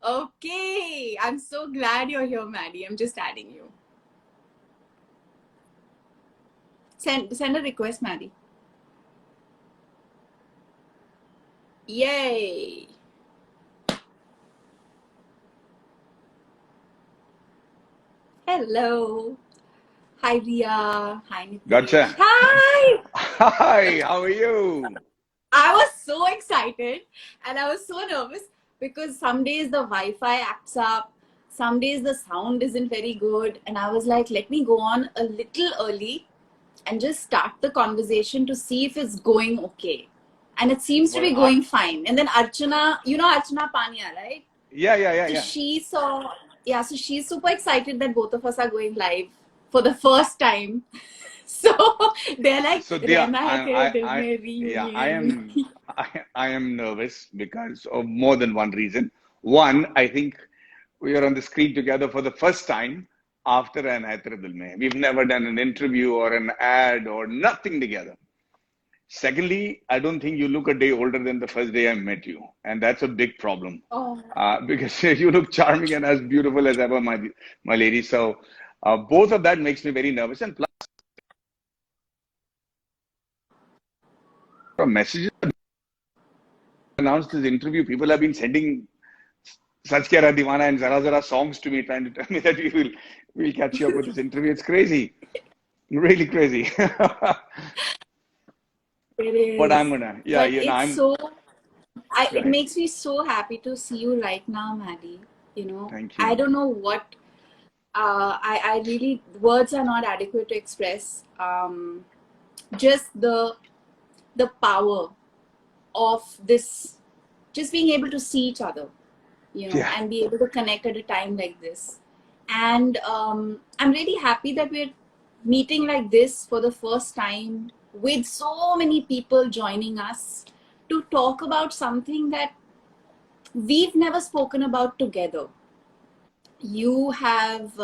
Okay, I'm so glad you're here, Maddie. I'm just adding you. Send a request, Maddie. Yay! Hello. Hi, Ria. Hi, Nitesh. Gotcha. Hi! Hi, how are you? I was so excited and I was so nervous because some days the Wi-Fi acts up, some days the sound isn't very good, and I was like, let me go on a little early and just start the conversation to see if it's going okay. And it seems to Well, be going fine. And then Archana, you know Archana Pania, right? So yeah. she saw, yeah, so she's super excited that both of us are going live for the first time. So they're like, So Dia, रहना है तेरे दिल में yeah, reunion. I am nervous because of more than one reason. One, I think we are on the screen together for the first time after an Aitra Dil Mein. We've never done an interview or an ad or nothing together. Secondly, I don't think you look a day older than the first day I met you, and that's a big problem. Oh, Because you look charming and as beautiful as ever, my lady. So both of that makes me very nervous. And plus, messages announced this interview. People have been sending Sach Kya Raha Deewana and Zara Zara songs to me, trying to tell me that we'll catch you up with this interview. It's crazy, really crazy. it But I'm is. gonna, yeah, But you know, it's I'm. so, Go it ahead. makes me so happy to see you right now, Maddie. You know, Thank I you. don't know what, I really, words are not adequate to express just the power of this, just being able to see each other, you know, Yeah. and be able to connect at a time like this. And I'm really happy that we're meeting like this for the first time with so many people joining us to talk about something that we've never spoken about together. You have,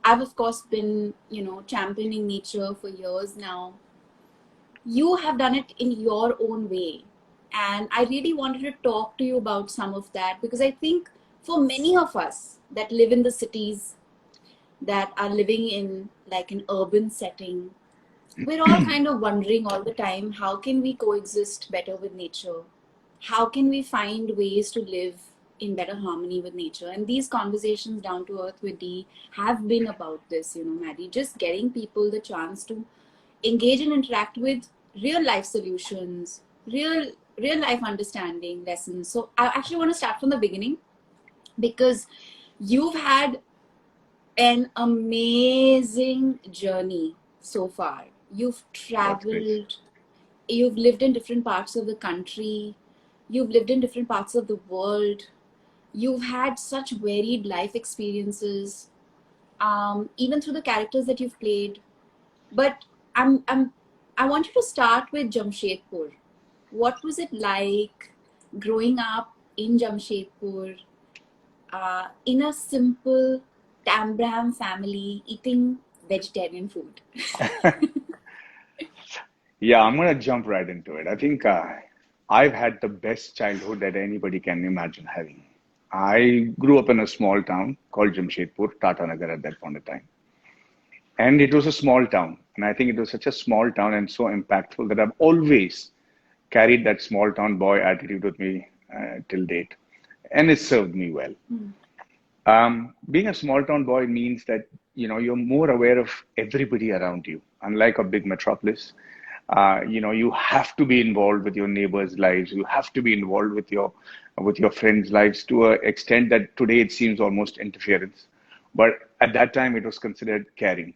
I've of course been, you know, championing nature for years now. You have done it in your own way. And I really wanted to talk to you about some of that because I think for many of us that live in the cities, that are living in like an urban setting, we're all kind of wondering all the time, how can we coexist better with nature? How can we find ways to live in better harmony with nature? And these conversations down to earth with Dee have been about this, you know, Maddie, just getting people the chance to engage and interact with real life solutions, real life understanding lessons. So I actually want to start from the beginning because you've had an amazing journey so far. You've That's great. traveled, you've lived in different parts of the country, you've lived in different parts of the world, you've had such varied life experiences, even through the characters that you've played. But I'm I want you to start with Jamshedpur. What was it like growing up in Jamshedpur, in a simple Tambram family eating vegetarian food? Yeah, I'm gonna jump right into it. I think I've had the best childhood that anybody can imagine having. I grew up in a small town called Jamshedpur, Tata Nagar at that point in time. And it was a small town. And I think it was such a small town and so impactful that I've always carried that small town boy attitude with me till date. And it served me well. Being a small town boy means that you're more aware of everybody around you. Unlike a big metropolis, you have to be involved with your neighbors' lives. You have to be involved with your friends' lives to an extent that today it seems almost interference. But at that time, it was considered caring.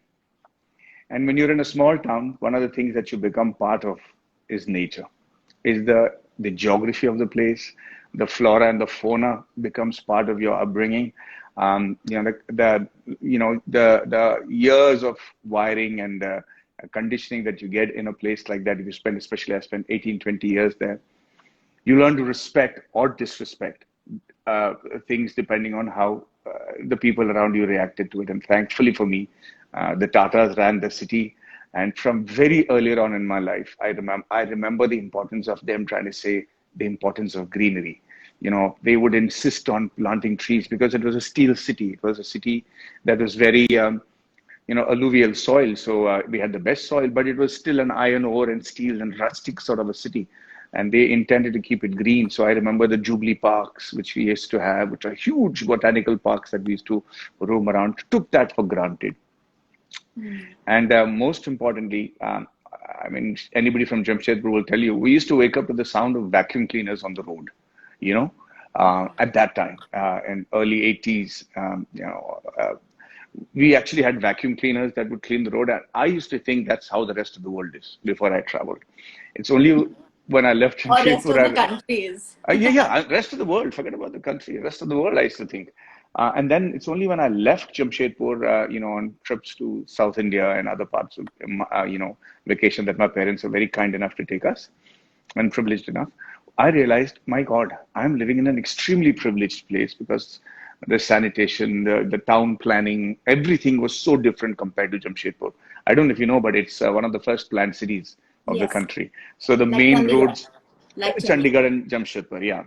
And when you're in a small town, one of the things that you become part of is nature, is the geography of the place, the flora and the fauna becomes part of your upbringing. The years of wiring and conditioning that you get in a place like that, if you spend, especially I spent 18, 20 years there, you learn to respect or disrespect uh, things depending on how the people around you reacted to it. And thankfully for me, the Tatas ran the city. And from very earlier on in my life, I remember the importance of them trying to say the importance of greenery. they would insist on planting trees because it was a steel city. It was a city that was very, alluvial soil. So we had the best soil, but it was still an iron ore and steel and rustic sort of a city. And they intended to keep it green. So I remember the Jubilee Parks, which we used to have, which are huge botanical parks that we used to roam around, took that for granted. And most importantly, I mean, anybody from Jamshedpur will tell you, we used to wake up to the sound of vacuum cleaners on the road, you know, at that time, in early 80s, we actually had vacuum cleaners that would clean the road. And I used to think that's how the rest of the world is before I traveled. It's only when I left Or rest Jamshedpur, of the countries. rest of the world, forget about the country, rest of the world, I used to think. And then it's only when I left Jamshedpur, on trips to South India and other parts of, vacation that my parents were very kind enough to take us and privileged enough, I realized, my God, I'm living in an extremely privileged place because the sanitation, the town planning, everything was so different compared to Jamshedpur. I don't know if you know, but it's one of the first planned cities of the Yes, country. So the like main Chandigarh. roads, Like Chandigarh. Chandigarh and Jamshedpur, yeah.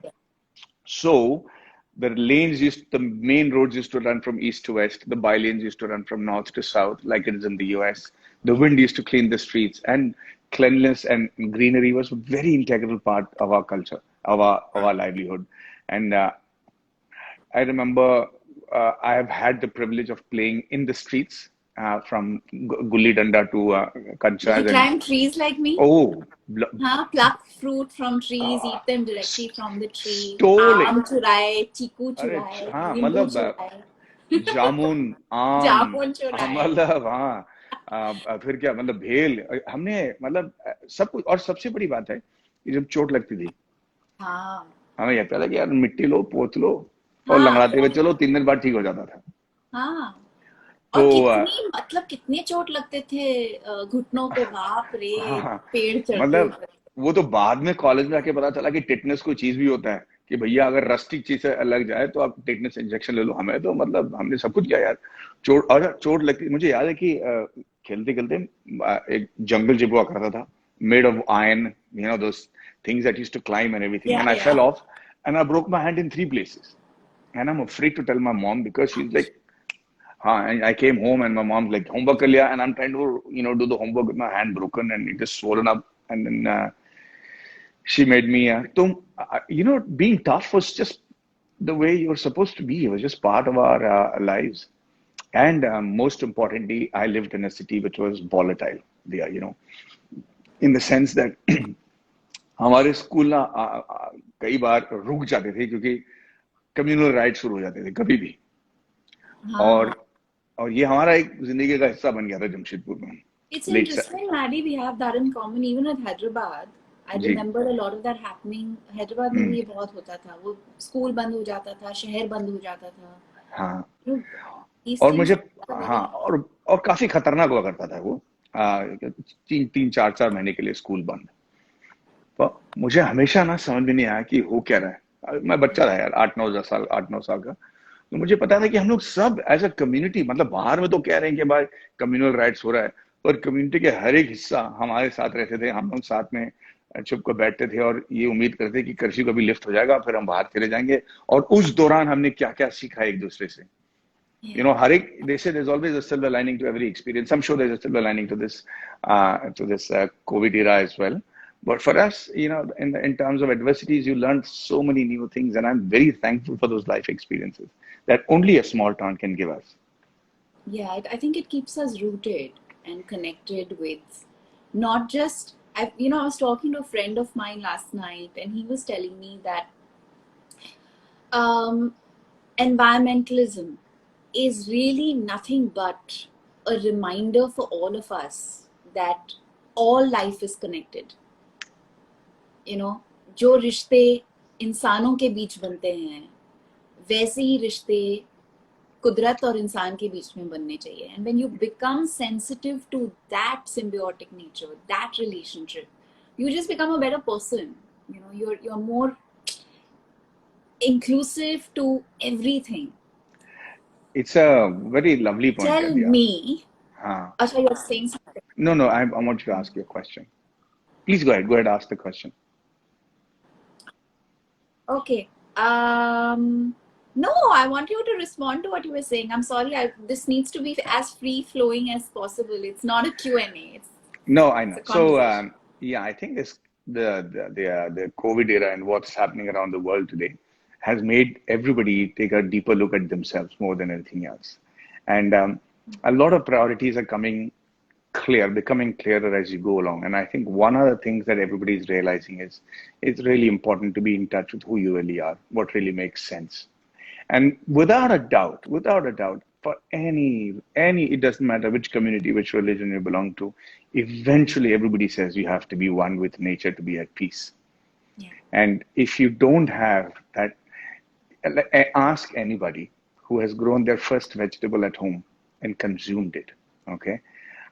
So the main roads used to run from east to west. The by lanes used to run from north to south, like it is in the US. The wind used to clean the streets, and cleanliness and greenery was a very integral part of our culture, of our livelihood. And I remember I have had the privilege of playing in the streets, from gulli danda to Did you kanchas and climb trees like me? oh, Huh? Pluck fruit from trees, uh, eat them directly from the tree. stolen. Aam churaए, chiku अरे churaए, हाँ, nimbu मतलब churaए, जामुन, आम, जामुन चुराए. मतलब हाँ, फिर क्या मतलब भेल, हमने मतलब सब कुछ। और सबसे बड़ी बात है कि जब चोट लगती थी, हाँ, हमें ये लगता था कि यार मिट्टी लो, पोत लो और हाँ, लंगड़ाते हुए चलो, 3 दिन बाद ठीक हो जाता था। हाँ. तो और कितनी मतलब कितने चोट लगते थे घुटनों पे, बाप रे, हाँ, पेड़ चढ़ते मतलब ऊपर. वो तो बाद में कॉलेज में आके पता चला कि टिटनेस कोई चीज भी होता है, कि भैया अगर रस्टिक चीज से लग जाए तो आप टिटनेस इंजेक्शन ले लो। हमें तो मतलब हमने सब कुछ किया यार। चोट लगती, मुझे याद है कि खेलते खेलते एक जंगल जिप हुआ करता था, made of iron, those things that used to climb and everything, yeah and I yeah fell off and I broke my hand in 3 places, and I'm afraid to tell my mom because she's like, and I came home and my mom's like, homework kar liya, and I'm trying to, do the homework with my hand broken and it is swollen up. And then she made me, being tough was just the way you're supposed to be. It was just part of our lives. And most importantly, I lived in a city which was volatile there, in the sense that हमारे school ना कई बार रुक जाते थे क्योंकि communal right शुरू हो जाते थे कभी भी। और हाँ. और ये हमारा एक जिंदगी का हिस्सा बन गया था जमशेदपुर में। It's late interesting, Maddie. We have that in common. Even with Hyderabad, I जी। remember a lot of that happening. Hyderabad में भी ये बहुत होता था. वो स्कूल बंद हो जाता था, शहर बंद हो जाता था. हाँ, You know, these और things मुझे, are हाँ, very. और काफी खतरनाक हुआ करता था वो। 3-4 महीने के लिए स्कूल बंद। तो मुझे हमेशा ना समझ में नहीं आया कि हो क्या रहा है। मैं बच्चा था यार, 8-9 साल का। तो मुझे पता था कि हम लोग सब एज अ कम्युनिटी, मतलब बाहर में तो कह रहे हैं कि भाई कम्युनल राइट्स हो रहा है, पर कम्युनिटी के हर एक हिस्सा हमारे साथ रहते थे। हम लोग साथ में चुप कर बैठते थे और ये उम्मीद करते कि कर्फ्यू कभी लिफ्ट हो जाएगा, फिर हम बाहर चले जाएंगे। और उस दौरान हमने क्या क्या सीखा एक दूसरे से। Yeah. हर एक, they say there's always a silver lining to every experience. I'm sure there's a silver lining to this COVID era as well. But for us, in terms of adversities, you learn so many new things, and I'm very thankful for those life experiences that only a small town can give us. Yeah, I think it keeps us rooted and connected with not just. I was talking to a friend of mine last night, and he was telling me that um, environmentalism is really nothing but a reminder for all of us that all life is connected. जो रिश्ते इंसानों के बीच बनते हैं, वैसे ही रिश्ते कुदरत और इंसान के बीच में बनने चाहिए. And when you become sensitive to that symbiotic nature, that relationship, you just become a better person. You're more inclusive to everything. It's a very lovely point, Tell Kadya. me, Asha, you're saying something. No, I want you to ask you a question. Please go ahead, ask the question. Okay. No, I want you to respond to what you were saying. I'm sorry. This needs to be as free flowing as possible. It's not a Q&A. No, I It's know. a So, conversation. yeah, I think this the COVID era and what's happening around the world today has made everybody take a deeper look at themselves more than anything else, and a lot of priorities are becoming clearer as you go along. And I think one of the things that everybody is realizing is it's really important to be in touch with who you really are, what really makes sense. And without a doubt, for it doesn't matter which community, which religion you belong to, eventually everybody says you have to be one with nature to be at peace. Yeah. And if you don't have that, ask anybody who has grown their first vegetable at home and consumed it. Okay.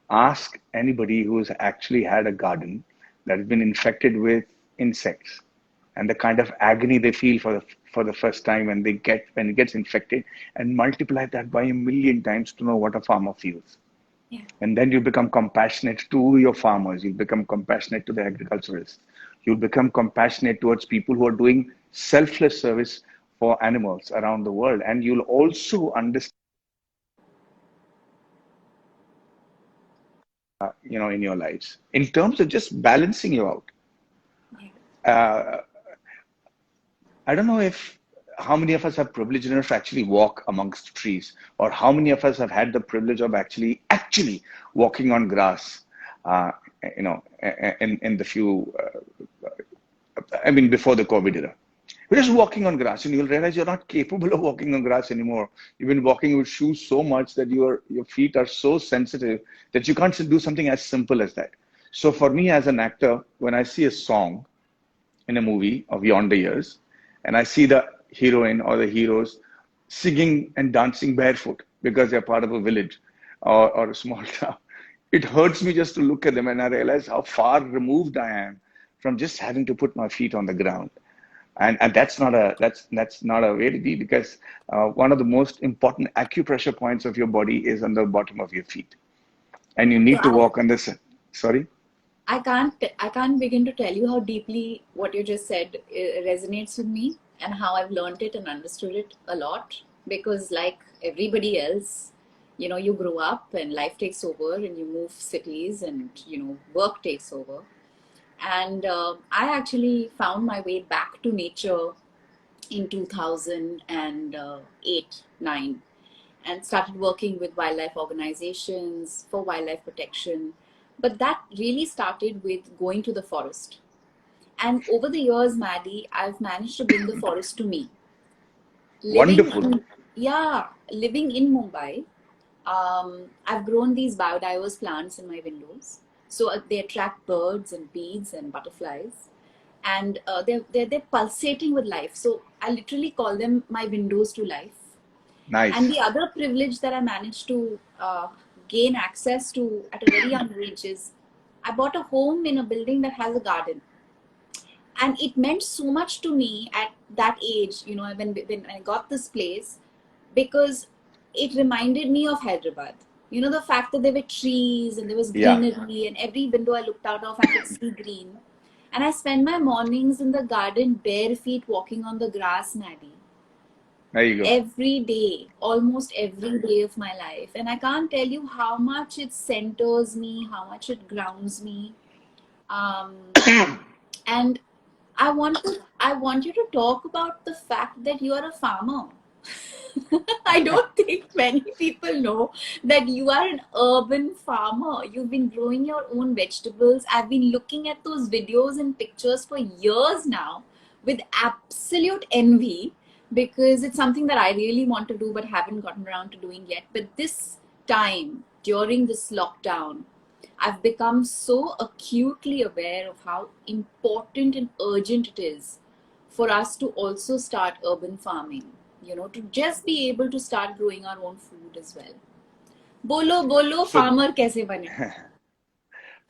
Ask anybody who's actually had a garden that has been infected with insects and the kind of agony they feel for the first time when it gets infected, and multiply that by a million times to know what a farmer feels. Yeah. And then you become compassionate to your farmers, you become compassionate to the agriculturists, you become compassionate towards people who are doing selfless service for animals around the world, and you'll also understand, in your lives in terms of just balancing you out. Yeah. uh, I don't know if how many of us have privilege enough to actually walk amongst trees, or how many of us have had the privilege of actually walking on grass. Uh, in the few, I mean, before the COVID era, we're just walking on grass, and you'll realize you're not capable of walking on grass anymore. You've been walking with shoes so much that your feet are so sensitive that you can't do something as simple as that. So for me as an actor, when I see a song in a movie of yonder years, and I see the heroine or the heroes singing and dancing barefoot because they're part of a village or a small town. It hurts me just to look at them, and I realize how far removed I am from just having to put my feet on the ground. And that's not a way to be, because one of the most important acupressure points of your body is on the bottom of your feet, and you need to Yeah. walk on this. Sorry. I can't begin to tell you how deeply what you just said resonates with me, and how I've learned it and understood it a lot. Because like everybody else, you grow up and life takes over, and you move cities, and work takes over. And I actually found my way back to nature in 2008, 9, and started working with wildlife organizations for wildlife protection. But that really started with going to the forest. And over the years, Maddie, I've managed to bring the forest to me. Living Wonderful. in, yeah, living in Mumbai, I've grown these biodiverse plants in my windows. So they attract birds and bees and butterflies. And they're pulsating with life. So I literally call them my windows to life. And Nice. the other privilege that I managed to gain access to at a very young age is I bought a home in a building that has a garden. And it meant so much to me at that age, when I got this place, because it reminded me of Hyderabad. The fact that there were trees and there was Yeah, greenery, and every window I looked out of, I could see green. And I spent my mornings in the garden bare feet walking on the grass, Maddie, there you go. every day, almost every day of my life. And I can't tell you how much it centers me, how much it grounds me. Um, and I want you to talk about the fact that you are a farmer. I don't think many people know that you are an urban farmer. You've been growing your own vegetables. I've been looking at those videos and pictures for years now with absolute envy, because it's something that I really want to do but haven't gotten around to doing yet. But this time, during this lockdown, I've become so acutely aware of how important and urgent it is for us to also start urban farming, to just be able to start growing our own food as well. Bolo, bolo, So, farmer kaise bane?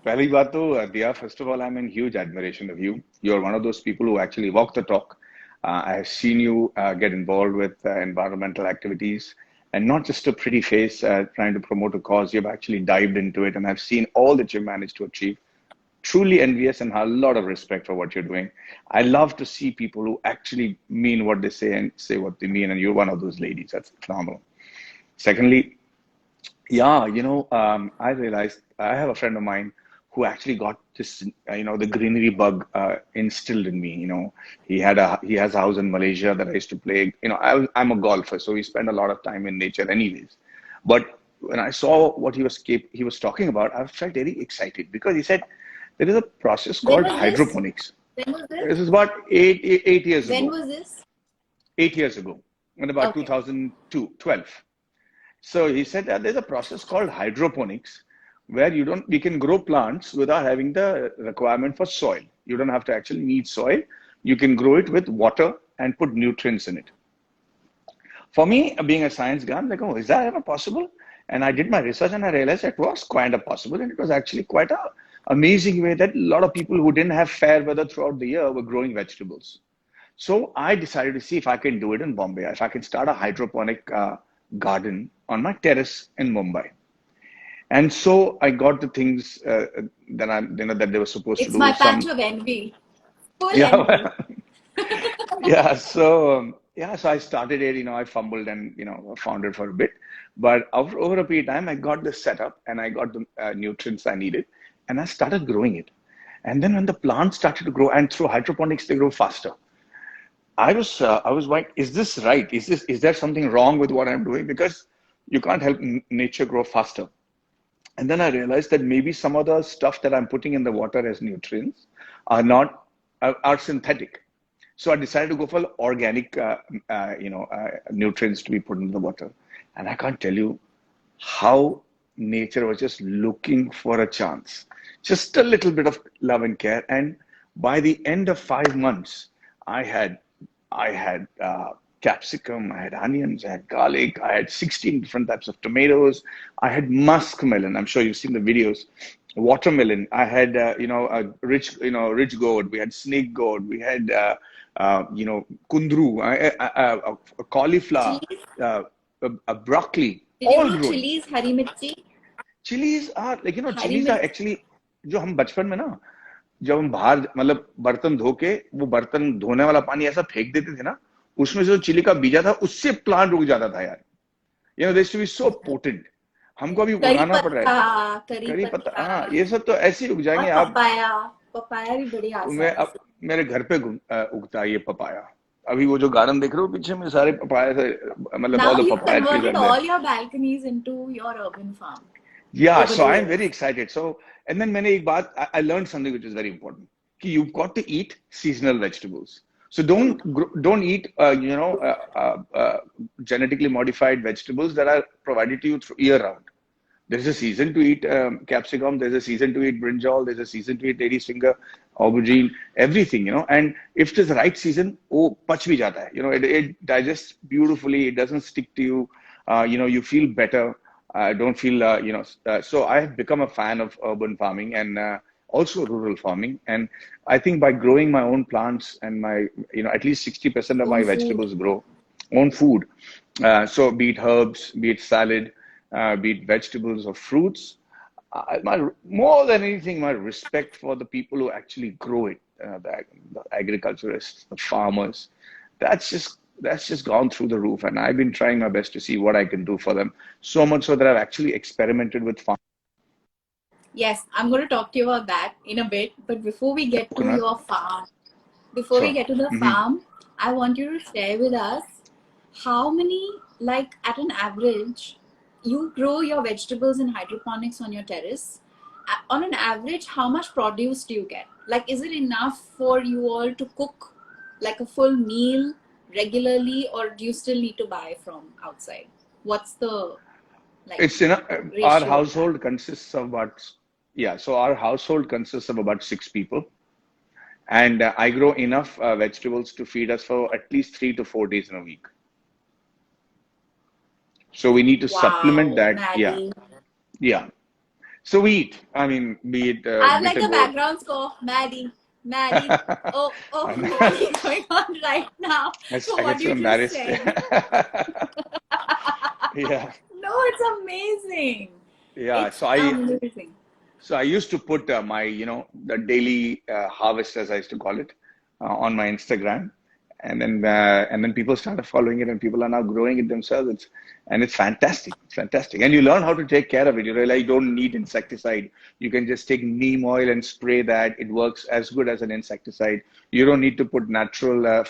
पहली बात तो Dia, first of all, I'm in huge admiration of you. You're one of those people who actually walk the talk. I have seen you get involved with environmental activities, and not just a pretty face trying to promote a cause. You've actually dived into it, and I've seen all that you've managed to achieve. truly envious and have a lot of respect for what you're doing. I love to see people who actually mean what they say and say what they mean, and you're one of those ladies. That's phenomenal. Secondly, yeah, I realized I have a friend of mine who actually got this, the greenery bug instilled in me. He has a house in Malaysia that I used to play. I'm a golfer, so we spend a lot of time in nature, anyways. But when I saw what he was talking about, I felt very excited because he said there is a process When called was this? hydroponics. When was this? This is about eight years When ago. was this? 8 years ago, in about Okay. 2012. So he said that there's a process called hydroponics where you can grow plants without having the requirement for soil. You don't have to actually need soil. You can grow it with water and put nutrients in it. For me, being a science guy, I'm like, oh, is that ever possible? And I did my research and I realized it was kind of possible. And it was actually quite a amazing way that a lot of people who didn't have fair weather throughout the year were growing vegetables. So I decided to see if I can do it in Bombay, if I can start a hydroponic garden on my terrace in Mumbai. And so I got the things that they were supposed to It's do. my patch of envy. Full envy. Yeah, yeah. So I started it. I fumbled and found it for a bit, but over a period of time, I got this set up and I got the nutrients I needed, and I started growing it. And then when the plants started to grow, and through hydroponics they grow faster. I was like, is this right? Is there something wrong with what I'm doing? Because you can't help nature grow faster. And then I realized that maybe some of the stuff that I'm putting in the water as nutrients are not are synthetic. So I decided to go for organic, nutrients to be put in the water. And I can't tell you how nature was just looking for a chance, just a little bit of love and care. And by the end of 5 months, I had I had capsicum, I had onions, I had garlic, I had 16 different types of tomatoes, I had muskmelon. I'm sure you've seen the videos. Watermelon. I had a rich gourd. We had snake gourd. We had kundru, a cauliflower, Chilies? a broccoli, Did you all grow growing. chilies, Hari Mirchi? Chilies are like Hari chilies are Mirchi. actually जो हम बचपन में ना जब हम बाहर मतलब बर्तन धो के वो बर्तन धोने वाला पानी ऐसा फेंक देते थे ना उसमें से जो चिली का बीजा था उससे प्लांट उग जाता था यार this to be so potent हमको अभी करी उगाना पड़ रहा पत्ता, है करी करी पत्ता पत्ता हाँ ये सब तो ऐसे ही उग और जाएंगे आप पपाया। पपाया भी बड़ी मैं आसानी अब से। मेरे घर पे उगता है ये पपाया अभी वो जो गार्डन देख रहे हो पीछे में सारे पपाया से मतलब Now all the you've papaya trees converted are there all your balconies into your urban farm Yeah, over so the I'm very years. excited. So, and then मैंने एक बात, I learned something which is very important. कि you've got to eat seasonal vegetables. So don't eat genetically modified vegetables that are provided to you through year round. There's a season to eat capsicum. There's a season to eat brinjal. There's a season to eat lady's finger, aubergine, everything. And if it is the right season, oh, pach bhi jata hai. It digests beautifully. It doesn't stick to you. You feel better. Don't feel, so I have become a fan of urban farming and also rural farming. And I think by growing my own plants and at least 60% of my Own food. vegetables grow, own food. So be it herbs, be it salad, be it vegetables or fruits. More than anything, my respect for the people who actually grow it, the agriculturists, the farmers, that's just gone through the roof. And I've been trying my best to see what I can do for them. So much so that I've actually experimented with farm Yes, I'm going to talk to you about that in a bit. But before we get to coconut. your farm, before we Sure. get to the Hmm. farm, I want you to share with us how many, like at an average, you grow your vegetables in hydroponics on your terrace. On an average, how much produce do you get? Like, is it enough for you all to cook like a full meal regularly, or do you still need to buy from outside? What's the like It's our ratio of that? household consists of about, yeah, so our household consists of about 6 people. And I grow enough vegetables to feed us for at least 3 to 4 days in a week. So we need to supplement Wow, that. Yeah, Maddie. yeah. So we eat. I mean, be it I have like bitter a gourd. background score, Maddie. Maddie. Oh, And Maddie going on right now for I what get so you just embarrassed. said. Yeah, No, it's amazing. yeah. It's So I amazing. So I used to put my, the daily harvest, as I used to call it, on my Instagram, and then people started following it, and people are now growing it themselves. It's fantastic. It's fantastic, and you learn how to take care of it. You realize you don't need insecticide. You can just take neem oil and spray that. It works as good as an insecticide. You don't need to put natural,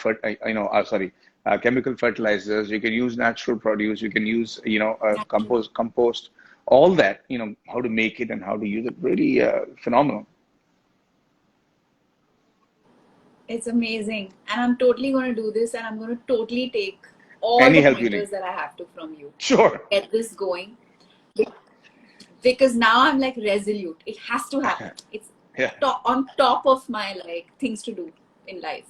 chemical fertilizers. You can use natural produce. You can use, compost, all that, how to make it and how to use it. Really phenomenal. It's amazing. And I'm totally going to do this and I'm going to totally take all Any the help you need. pointers that I have to from you. Sure. Get this going. Because now I'm like resolute. It has to happen. It's Yeah. on top of my like things to do in life.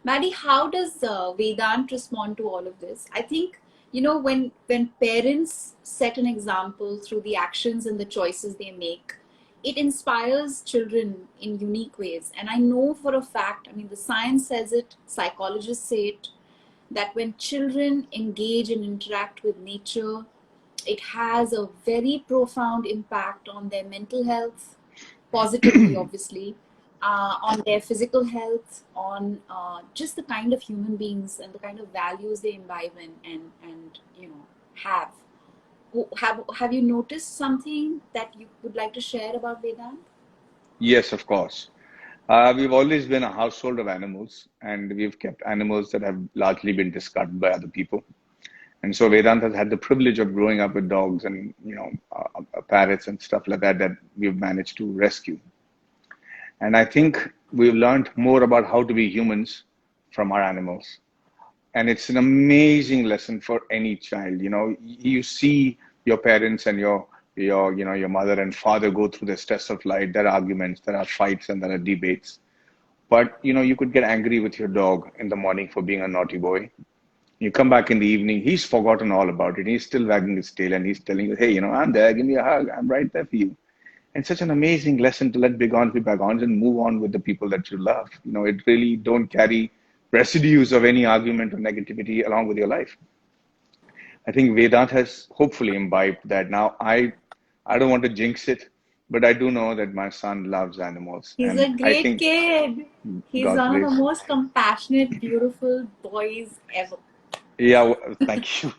Maddie, how does Vedant respond to all of this? I think, when parents set an example through the actions and the choices they make, it inspires children in unique ways. And I know for a fact, I mean, the science says it, psychologists say it, that when children engage and interact with nature, it has a very profound impact on their mental health, positively, obviously, on their physical health, on just the kind of human beings and the kind of values they imbibe in and have. Have you noticed something that you would like to share about Vedant? Yes, of course. We've always been a household of animals, and we've kept animals that have largely been discarded by other people. And so Vedant has had the privilege of growing up with dogs and parrots and stuff like that that we've managed to rescue. And I think we've learned more about how to be humans from our animals. And it's an amazing lesson for any child. You see your parents and your mother and father go through the stress of life. There are arguments, there are fights, and there are debates. But you could get angry with your dog in the morning for being a naughty boy. You come back in the evening, he's forgotten all about it. He's still wagging his tail and he's telling you, hey, I'm there, give me a hug, I'm right there for you. And such an amazing lesson to let bygones be bygones and move on with the people that you love. It really don't carry residues of any argument or negativity along with your life. I think Vedant has hopefully imbibed that. Now, I don't want to jinx it, but I do know that my son loves animals. He's And a I great think kid. He's God one of the bless. most compassionate, beautiful boys ever. Yeah, thank you.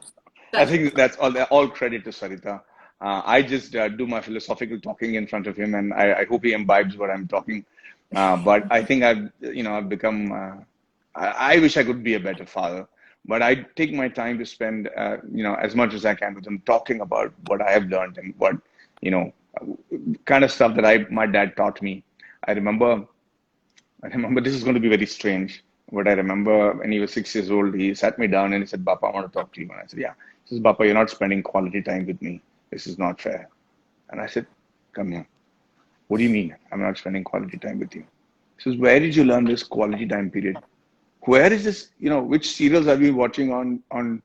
I Touch wood. think that's all credit to Sarita. I just do my philosophical talking in front of him, and I hope he imbibes what I'm talking. But I think I've become. I wish I could be a better father, but I take my time to spend, as much as I can with him, talking about what I have learned and what, you know, kind of stuff that my dad taught me. I remember I remember this is going to be very strange, but I remember when he was 6 years old, he sat me down and he said, Bappa, I want to talk to you. And I said, yeah. He says, Bappa, you're not spending quality time with me. This is not fair. And I said, come here. What do you mean I'm not spending quality time with you? He says, where did you learn this quality time period? Where is this, which serials are you watching on, on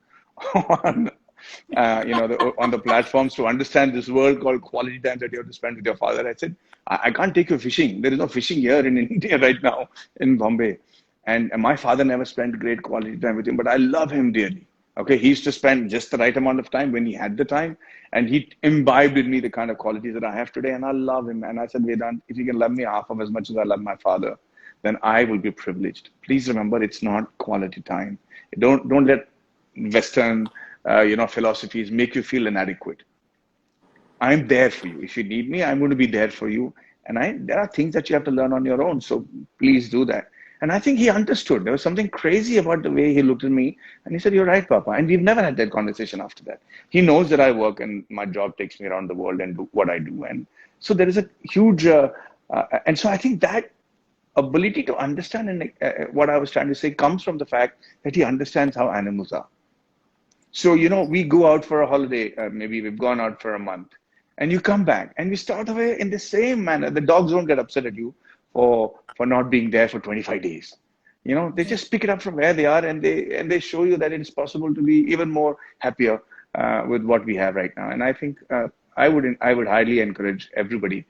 the platforms to understand this word called quality time that you have to spend with your father? I said, I can't take you fishing. There is no fishing here in India right now in Bombay. And my father never spent great quality time with him, but I love him dearly. Okay, he used to spend just the right amount of time when he had the time, and he imbibed in me the kind of qualities that I have today, and I love him. And I said, Vedant, if you can love me half of as much as I love my father, then I will be privileged. Please remember, it's not quality time. Don't let Western, philosophies make you feel inadequate. I'm there for you. If you need me, I'm going to be there for you. And there are things that you have to learn on your own. So please do that. And I think he understood. There was something crazy about the way he looked at me. And he said, you're right, Papa. And we've never had that conversation after that. He knows that I work and my job takes me around the world and do what I do. And so there is a huge, and so I think that ability to understand and what I was trying to say comes from the fact that he understands how animals are. So, we go out for a holiday, maybe we've gone out for a month, and you come back and we start away in the same manner. The dogs don't get upset at you for not being there for 25 days. They just pick it up from where they are, and they show you that it is possible to be even more happier with what we have right now. And I think I would highly encourage everybody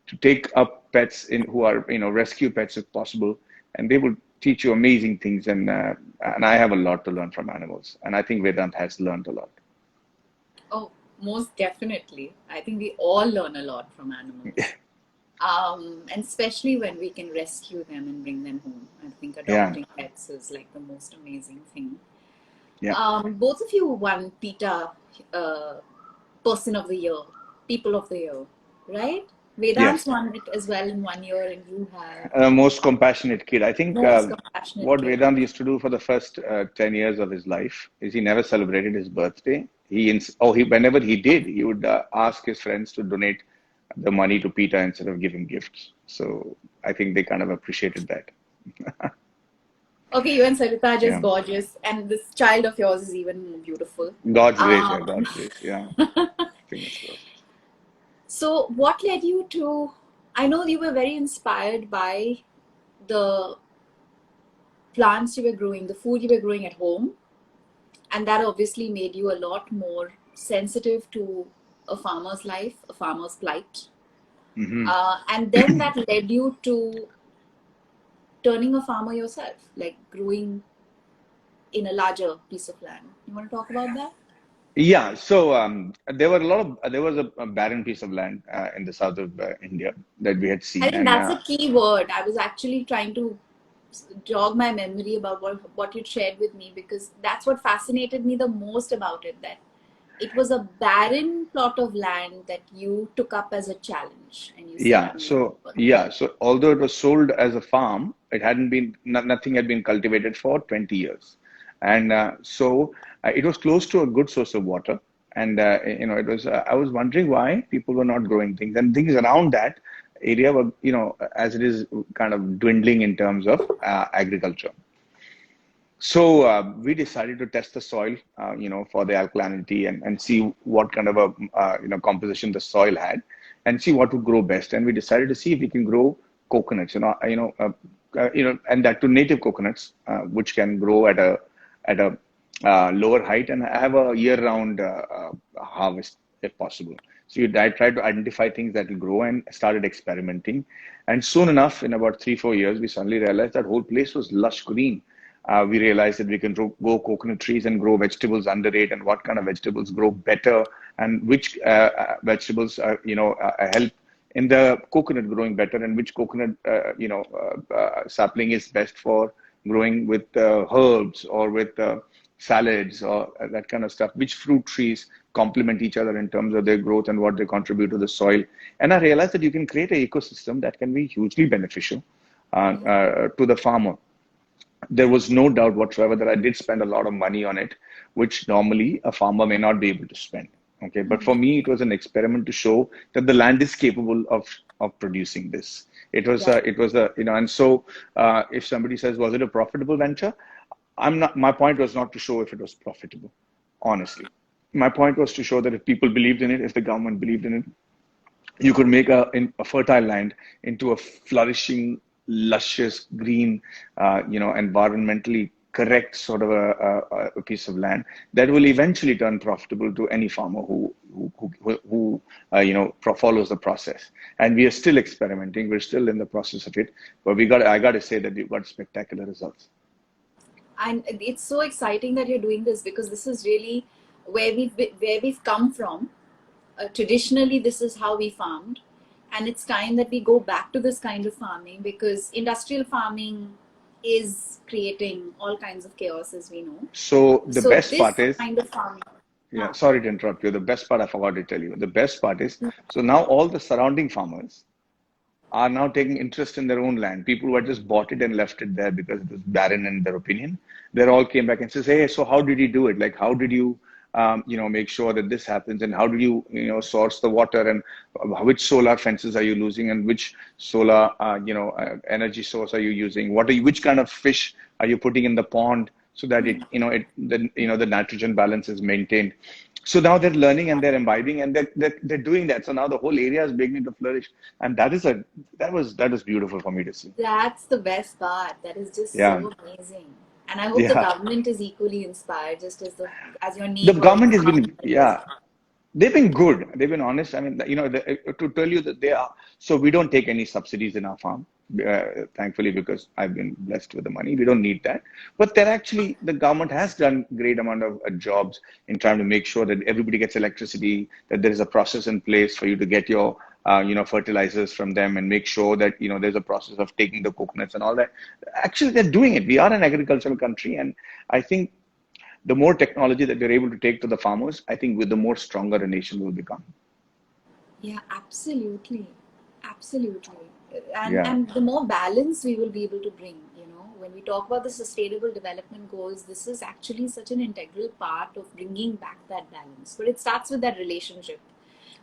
to take up pets who are rescue pets if possible, and they will teach you amazing things. And I have a lot to learn from animals, and I think Vedant has learned a lot. Oh, most definitely. I think we all learn a lot from animals. And especially when we can rescue them and bring them home. I think Yeah, adopting pets is like the most amazing thing. yeah, Both of you won PETA uh, Person of the Year, People of the Year, right? Vedant's yes. won it as well in 1 year, and you have Most compassionate kid. I think most compassionate what kid. Vedant used to do for the first 10 years of his life is he never celebrated his birthday. Whenever he did, he would ask his friends to donate the money to PETA instead of giving gifts. So I think they kind of appreciated that. Okay, you and Sarita are just Yeah. gorgeous, and this child of yours is even more beautiful. God's grace, yeah, Um, God's grace. Yeah. Fingers crossed. so, what led you to? I know you were very inspired by the plants you were growing, the food you were growing at home, and that obviously made you a lot more sensitive to a farmer's life, a farmer's plight. Hmm. And then that led you to turning a farmer yourself, like growing in a larger piece of land. You want to talk about that? Yeah, so there was a barren piece of land in the south of India that we had I seen, think and that's a key word. I was actually trying to jog my memory about what you shared with me, because that's what fascinated me the most about it, that it was a barren plot of land that you took up as a challenge and you said, yeah, I'm going to so work on yeah, so although it was sold as a farm, it hadn't been nothing had been cultivated for 20 years, and it was close to a good source of water, and it was. I was wondering why people were not growing things, and things around that area were, as it is, kind of dwindling in terms of agriculture. So we decided to test the soil, for the alkalinity and see what kind of a composition the soil had, and see what would grow best. And we decided to see if we can grow coconuts, and that to native coconuts, which can grow at a lower height and have a year-round harvest if possible. So I tried to identify things that will grow and started experimenting. And soon enough, in about 3, 4 years, we suddenly realized that whole place was lush green. We realized that we can grow coconut trees and grow vegetables under it, and what kind of vegetables grow better, and which vegetables help in the coconut growing better, and which coconut sapling is best for growing with herbs or with salads or that kind of stuff. Which fruit trees complement each other in terms of their growth and what they contribute to the soil. And I realized that you can create an ecosystem that can be hugely beneficial it. to the farmer. There was no doubt whatsoever that I did spend a lot of money on it, which normally a farmer may not be able to spend. Okay, but for me, it was an experiment to show that the land is capable of producing this. Right. It was a and so if somebody says, was it a profitable venture? I'm not. My point was not to show if it was profitable, honestly. My point was to show that if people believed in it, if the government believed in it, you could make a fertile land into a flourishing, luscious, green, environmentally correct sort of a piece of land that will eventually turn profitable to any farmer who follows the process. And we are still experimenting. We're still in the process of it, but I got to say that we've got spectacular results. And it's so exciting that you're doing this, because this is really where we've come from. Traditionally, this is how we farmed, and it's time that we go back to this kind of farming, because industrial farming is creating all kinds of chaos, as we know. So the So best this part is, kind of farming. yeah, Huh. sorry to interrupt you. The best part I forgot to tell you. The best part is, so now all the surrounding farmers are now taking interest in their own land. People who had just bought it and left it there because it was barren in their opinion, they all came back and says, "Hey, so how did you do it? Like, how did you, make sure that this happens? And how do you, source the water? And which solar fences are you using? And which solar, energy source are you using? Which kind of fish are you putting in the pond so that the nitrogen balance is maintained?" So now they're learning and they're imbibing and they're doing that. So now the whole area is beginning to flourish, and that was beautiful for me to see. That's the best part. That is just Yeah, so amazing. And I hope the yeah. government is equally inspired, just as your The name government already has sounds been, like it is. yeah, they've been good. They've been honest. I mean, to tell you that they are. So we don't take any subsidies in our farm, thankfully, because I've been blessed with the money. We don't need that. But the government has done great amount of jobs in trying to make sure that everybody gets electricity, that there is a process in place for you to get your fertilizers from them and make sure that, there's a process of taking the coconuts and all that. Actually, they're doing it. We are an agricultural country, and I think the more technology that we're able to take to the farmers, I think with the more stronger a nation will become. Yeah, absolutely. Absolutely. And Yeah. and the more balance we will be able to bring, when we talk about the sustainable development goals, this is actually such an integral part of bringing back that balance. But it starts with that relationship,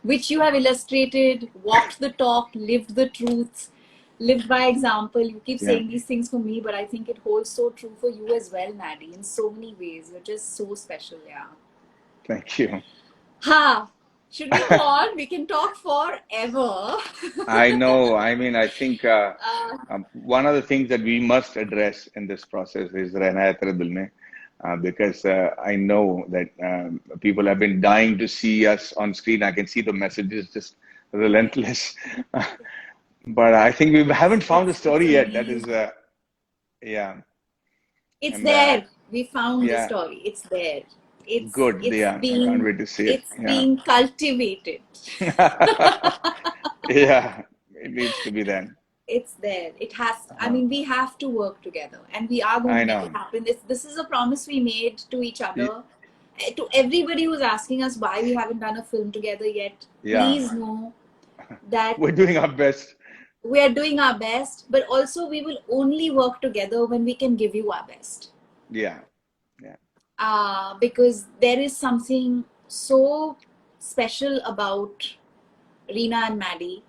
which you have illustrated, walked the talk, lived the truth, lived by example. You keep Yeah. saying these things for me, but I think it holds so true for you as well, Maddie, in so many ways. You're just so special, yeah. Thank you. Ha! Should we go on? We can talk forever. I know. I mean, I think uh, one of the things that we must address in this process is Rehnaya Tere Dil Mein, because I know that people have been dying to see us on screen. I can see the messages just relentless. But I think we haven't found the it's story yet. That is, amazing. yeah. It's And there. We found the yeah, story. It's there. It's good. it's Yeah, I can't being wait to see it. it's Yeah. being cultivated. Yeah, it needs to be then. It's there. It has. I Uh, mean, we have to work together, and we are going I to make it know. happen. This is a promise we made to each Y- other. To everybody who's asking us why we haven't done a film together yet, Yeah, please know that we're doing our best. we are doing our best, but also we will only work together when we can give you our best. Yeah, yeah. Because there is something so special about Reena and Maddie,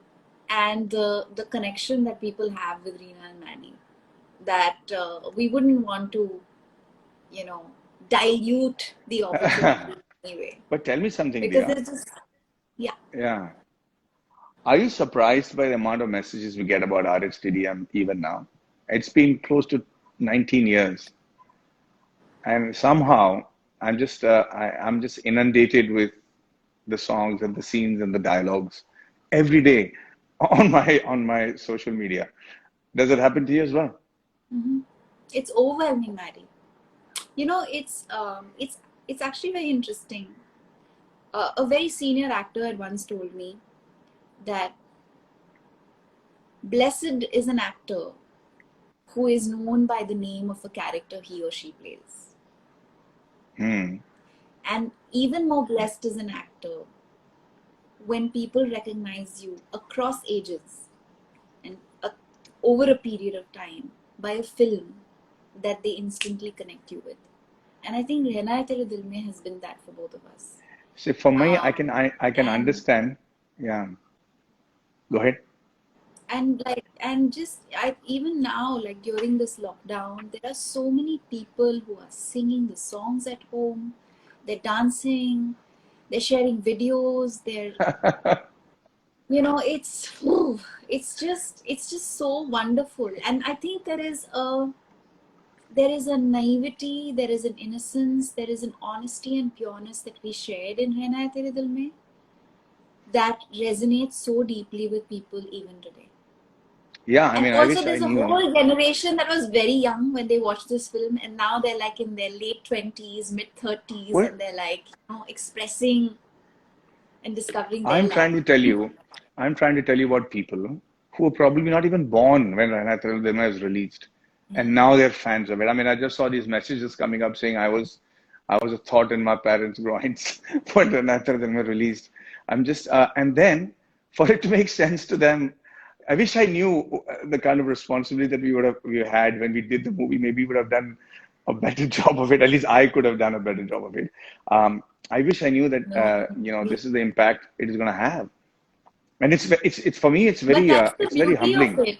and the connection that people have with Reena and Maddie, that we wouldn't want to, you know, dilute the opportunity anyway. But tell me something, Because Dia. it's just, yeah. Yeah. Are you surprised by the amount of messages we get about RHTDM even now? It's been close to 19 years, and somehow I'm just inundated with the songs and the scenes and the dialogues every day on my social media. Does it happen to you as well? Hmm. It's overwhelming, Maddie. It's actually very interesting. A very senior actor had once told me that blessed is an actor who is known by the name of a character he or she plays. Hmm. And even more blessed is an actor when people recognize you across ages and over a period of time by a film that they instantly connect you with. And I think Rehnaya Tere Dil Mein has been that for both of us. See, for me, Um, I can and understand. Yeah. Go ahead. and just I even now, like during this lockdown, there are so many people who are singing the songs at home. They're dancing, they're sharing videos, they're it's just so wonderful. And I think there is a naivety, there is an innocence, there is an honesty and pureness that we shared in Rehnaya Tere Dil Mein that resonates so deeply with people even today. Yeah, I And mean, I also, wish I there's a knew. whole generation that was very young when they watched this film, and now they're like in their late 20s, mid 30s, Well, and they're like, expressing and discovering their I'm love. trying to tell you, I'm trying to tell you about people who were probably not even born when Rehnaya Dema was released, and now they're fans of it. I mean, I just saw these messages coming up saying I was a thought in my parents' groins when Rehnaya Dema released. And then for it to make sense to them, I wish I knew the kind of responsibility that we had when we did the movie. Maybe we would have done a better job of it. At least I could have done a better job of it. I wish I knew that No, this is the impact it is going to have, and it's for me but that's the it's very beauty of humbling. it.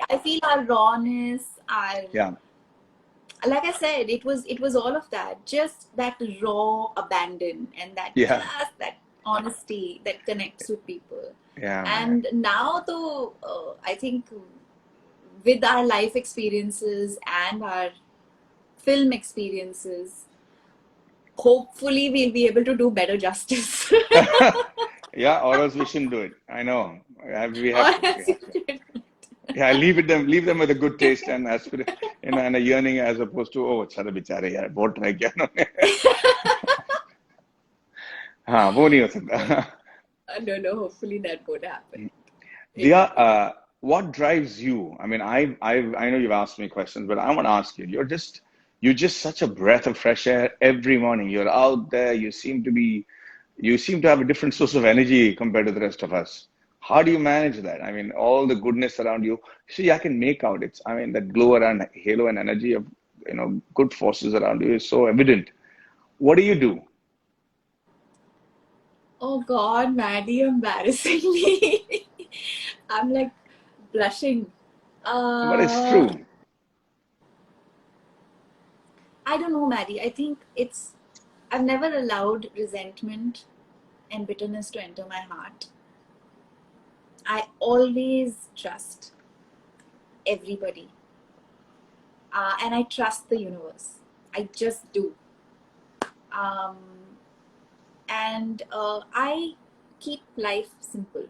I feel our rawness, our, Yeah, like I said, it was all of that, just that raw abandon and yeah, that honesty that connects with people. yeah, man. And now, though, I think with our life experiences and our film experiences, hopefully we'll be able to do better justice. Yeah, or else we shouldn't do it. I know. Or We as you have to. did. Yeah, leave them with a good taste and aspirate, and a yearning as opposed to, oh, अच्छा बेचारे यार बहुत try किया उन्होंने. हाँ वो नहीं हो सकता. No, no, hopefully that won't happen. It, Dia, what drives you? I mean, I know you've asked me questions, but I want to ask you. You're just such a breath of fresh air every morning. You're out there. You seem to have a different source of energy compared to the rest of us. How do you manage that? I mean, all the goodness around you. See, I can make out it's, I mean, that glow around halo and energy of, good forces around you is so evident. What do you do? oh God, Maddie, you're embarrassing me. I'm like blushing. But it's Uh, true. I don't know, Maddie. I think I've never allowed resentment and bitterness to enter my heart. I always trust everybody, and I trust the universe. I just do. Um, and I keep life simple,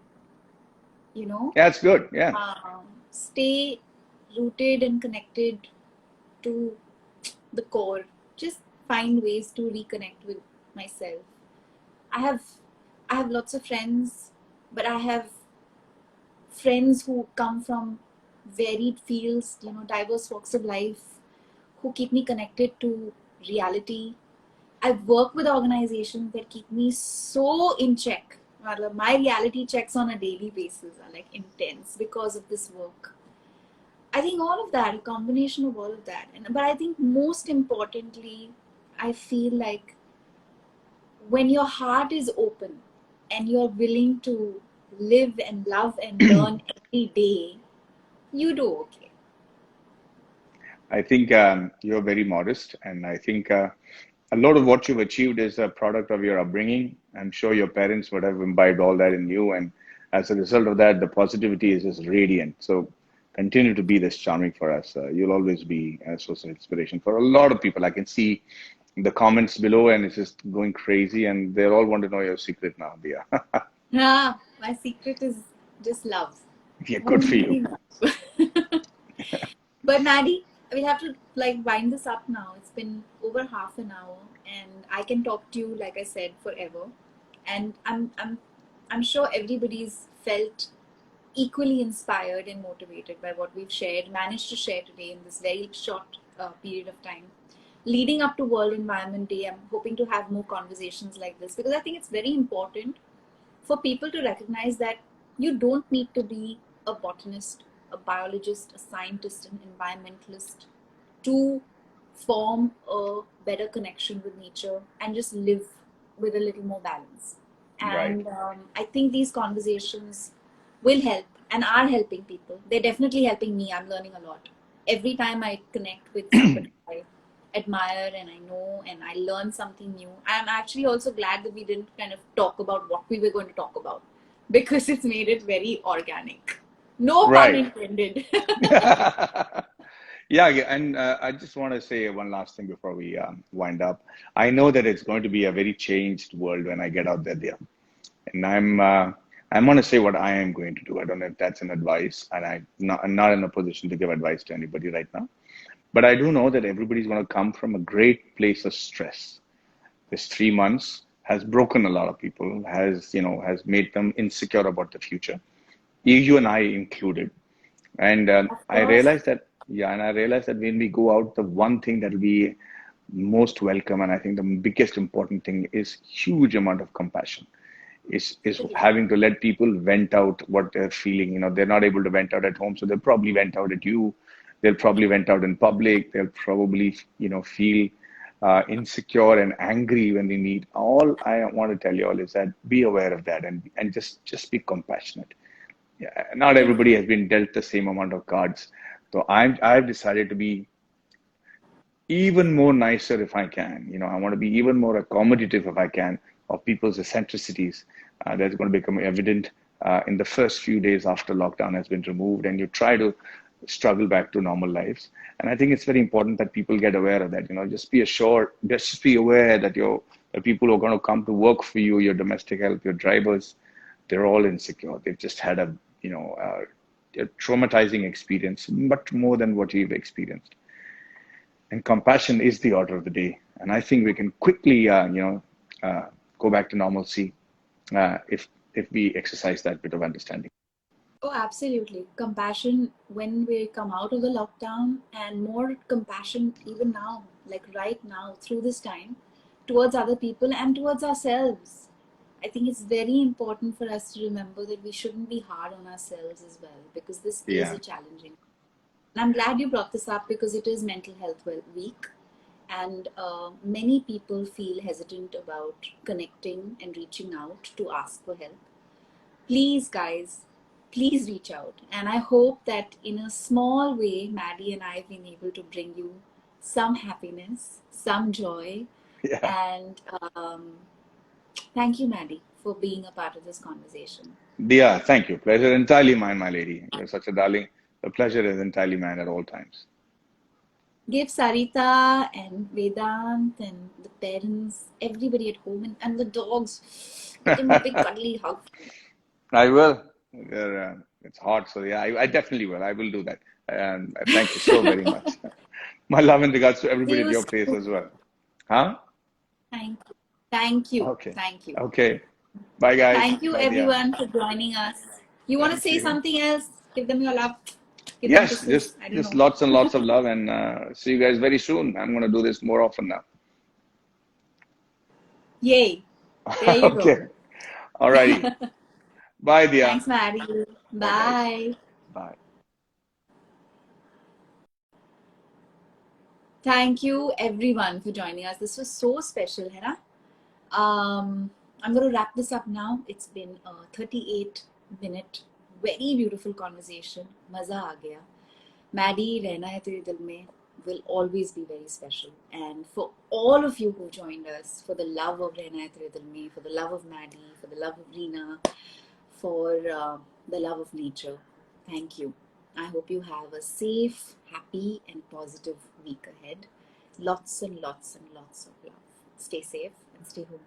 you know, Yeah, it's good. Yeah. stay rooted and connected to the core. Just find ways to reconnect with myself. I have I have lots of friends, but I have friends who come from varied fields, diverse walks of life, who keep me connected to reality. I work with organizations that keep me so in check. My reality checks on a daily basis are like intense because of this work. I think all of that, a combination of all of that. But I think most importantly, I feel like when your heart is open and you're willing to live and love and learn every day, you do okay. I think you're very modest, and I think a lot of what you've achieved is a product of your upbringing. I'm sure your parents would have imbibed all that in you, and as a result of that, the positivity is just radiant. So continue to be this charming for us. You'll always be a source of inspiration for a lot of people. I can see the comments below, and it's just going crazy, and they all want to know your secret now, Dia. My secret is just love. Yeah, good for you. Only love. But Maddie, we'll have to like wind this up now. It's been over half an hour, and I can talk to you, like I said, forever. And I'm sure everybody's felt equally inspired and motivated by what we've managed to share today in this very short period of time. Leading up to World Environment Day, I'm hoping to have more conversations like this because I think it's very important for people to recognize that you don't need to be a botanist, a biologist, a scientist, an environmentalist to form a better connection with nature and just live with a little more balance. Right. And I think these conversations will help and are helping people. They're definitely helping me. I'm learning a lot. Every time I connect with somebody I admire and I know and I learn something new, I'm actually also glad that we didn't kind of talk about what we were going to talk about because it's made it very organic. No pun Right. intended. Yeah, yeah, and I just want to say one last thing before we wind up. I know that it's going to be a very changed world when I get out there, and I'm going to say what I am going to do. I don't know if that's an advice, and I'm not in a position to give advice to anybody right now. But I do know that everybody's going to come from a great place of stress. This 3 months has broken a lot of people, has made them insecure about the future. You and I included. And Of I course. realized that, yeah, and I realized that when we go out, the one thing that will be most welcome, and I think the biggest important thing is huge amount of compassion. Is having to let people vent out what they're feeling. They're not able to vent out at home, so they'll probably vent out at you. They'll probably vent out in public. They'll probably, feel insecure and angry when they meet. All I want to tell you all is that be aware of that and just be compassionate. Yeah, not everybody has been dealt the same amount of cards. So I've decided to be even more nicer if I can. I want to be even more accommodative if I can of people's eccentricities. That's going to become evident in the first few days after lockdown has been removed, and you try to struggle back to normal lives. And I think it's very important that people get aware of that. Just be assured, just be aware that the people who are going to come to work for you, your domestic help, your drivers, they're all insecure. They've just had a traumatizing experience, much more than what you've experienced. And compassion is the order of the day. And I think we can quickly, go back to normalcy. If if we exercise that bit of understanding. Oh, absolutely. Compassion when we come out of the lockdown, and more compassion even now, like right now, through this time, towards other people and towards ourselves. I think it's very important for us to remember that we shouldn't be hard on ourselves as well, because this is Yeah. a challenging. And I'm glad you brought this up because it is Mental Health Week, and many people feel hesitant about connecting and reaching out to ask for help. Please, guys, please reach out. And I hope that in a small way, Maddie and I have been able to bring you some happiness, some joy. Yeah. And thank you, Maddie, for being a part of this conversation. Dia, thank you. Pleasure entirely mine, my lady. You're such a darling. The pleasure is entirely mine at all times. Give Sarita and Vedant and the parents, everybody at home, and the dogs, give them a big cuddly hug. I will. It's hot, so yeah, I definitely will. I will do that. And thank you so very much. My love and regards to See everybody at you your place soon. as well. Huh? Thank you. Thank you. Okay. Thank you. Okay. Bye, guys. Thank you, Bye, Dia. everyone, for joining us. You want to Thank say you. something else? Give them your love. Give them Yes, kisses. I don't just know. lots and lots of love, and see you guys very soon. I'm going to do this more often now. Yay. There you go. Okay. Alrighty. Bye, Dia. Thanks, Maddie. Bye, guys. Bye. Bye. Thank you, everyone, for joining us. This was so special, Hera. I'm going to wrap this up now. It's been a 38-minute, very beautiful conversation. Maza aa gaya. Maddie, Rehna Hai Tere Dil Mein will always be very special. And for all of you who joined us, for the love of Rehna Hai Tere Dil Mein, for the love of Maddie, for the love of Reena, for the love of nature, thank you. I hope you have a safe, happy, and positive week ahead. Lots and lots and lots of love. Stay safe and stay home.